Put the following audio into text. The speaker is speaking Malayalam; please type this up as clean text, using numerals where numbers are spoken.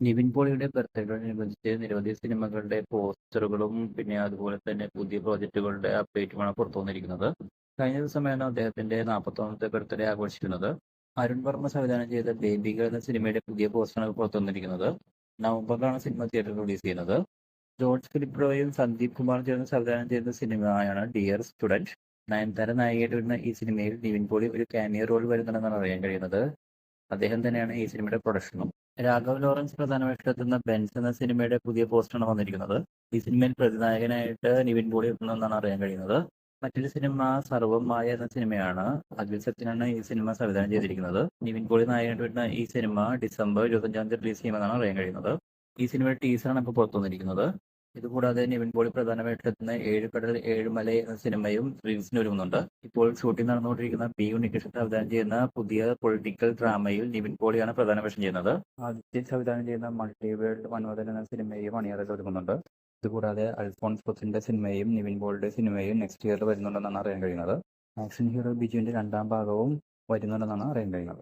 നിവിൻ പോളിയുടെ ബർത്ത്ഡേയോടനുബന്ധിച്ച് നിരവധി സിനിമകളുടെ പോസ്റ്ററുകളും പിന്നെ അതുപോലെ തന്നെ പുതിയ പ്രോജക്റ്റുകളുടെ അപ്ഡേറ്റുമാണ് പുറത്തു വന്നിരിക്കുന്നത്. കഴിഞ്ഞ ദിവസമാണ് അദ്ദേഹത്തിന്റെ 40ാമത്തെ ബർത്ത്ഡേ ആഘോഷിക്കുന്നത്. അരുൺ വർമ്മ സംവിധാനം ചെയ്ത ബേബി ഗേൾ എന്ന സിനിമയുടെ പുതിയ പോസ്റ്ററാണ് പുറത്തു വന്നിരിക്കുന്നത്. നവംബറിലാണ് സിനിമ തിയേറ്ററിൽ റിലീസ് ചെയ്യുന്നത്. ജോർജ് ഫിലിപ്പ് റോയും സന്ദീപ് കുമാറും ചേർന്ന് സംവിധാനം ചെയ്ത സിനിമയാണ് ഡിയർ സ്റ്റുഡന്റ്. നയൻതാര നായികയായിട്ട് വരുന്ന ഈ സിനിമയിൽ നിവിൻ പോളി ഒരു കാമിയോ റോൾ വരുന്നുണ്ടെന്നാണ് അറിയാൻ കഴിയുന്നത്. അദ്ദേഹം തന്നെയാണ് ഈ സിനിമയുടെ പ്രൊഡക്ഷനും. രാഘവ് ലോറൻസ് പ്രധാന വേഷത്തിലെത്തുന്ന ബെൻസ് എന്ന സിനിമയുടെ പുതിയ പോസ്റ്ററാണ് വന്നിരിക്കുന്നത്. ഈ സിനിമയിൽ പ്രതിനായകനായിട്ട് നിവിൻ പോളി എത്തുന്നതെന്നാണ് അറിയാൻ കഴിയുന്നത്. മറ്റൊരു സിനിമ സർവ്വം മായ എന്ന സിനിമയാണ്. അഖിൽ സത്യനാണ് ഈ സിനിമ സംവിധാനം ചെയ്തിരിക്കുന്നത്. നിവിൻ പോളി നായകനായിട്ട് വരുന്ന ഈ സിനിമ ഡിസംബർ 25-ാം തീയതി റിലീസ് ചെയ്യുമെന്നാണ് അറിയാൻ കഴിയുന്നത്. ഈ സിനിമയുടെ ടീസറാണ് ഇപ്പോൾ പുറത്തു വന്നിരിക്കുന്നത്. ഇതുകൂടാതെ നിവിൻ പോളി പ്രധാന വേഷത്തിലെത്തുന്ന ഏഴ് കടൽ ഏഴ് മല എന്ന സിനിമയും റിലീസിന് ഒരുങ്ങുന്നുണ്ട്. ഇപ്പോൾ ഷൂട്ടിംഗ് നടന്നുകൊണ്ടിരിക്കുന്ന പി ഉണ്ണികൃഷ്ണൻ സംവിധാനം ചെയ്യുന്ന പുതിയ പൊളിറ്റിക്കൽ ഡ്രാമയിൽ നിവിൻ പോളിയാണ് പ്രധാന വേഷം ചെയ്യുന്നത്. ആദിത്യൻ സംവിധാനം ചെയ്യുന്ന മൾട്ടി വേൾഡ് മന്മഥൻ എന്ന സിനിമയും അണിയറയിൽ ഒരുങ്ങുന്നുണ്ട്. ഇതുകൂടാതെ അൽഫോൺസ് പുത്രന്റെ സിനിമയും നിവിൻ പോളിയുടെ സിനിമയും നെക്സ്റ്റ് ഇയർ വരുന്നുണ്ടെന്നാണ് അറിയാൻ കഴിയുന്നത്. ആക്ഷൻ ഹീറോ ബിജുവിന്റെ രണ്ടാം ഭാഗവും വരുന്നുണ്ടെന്നാണ് അറിയാൻ കഴിയുന്നത്.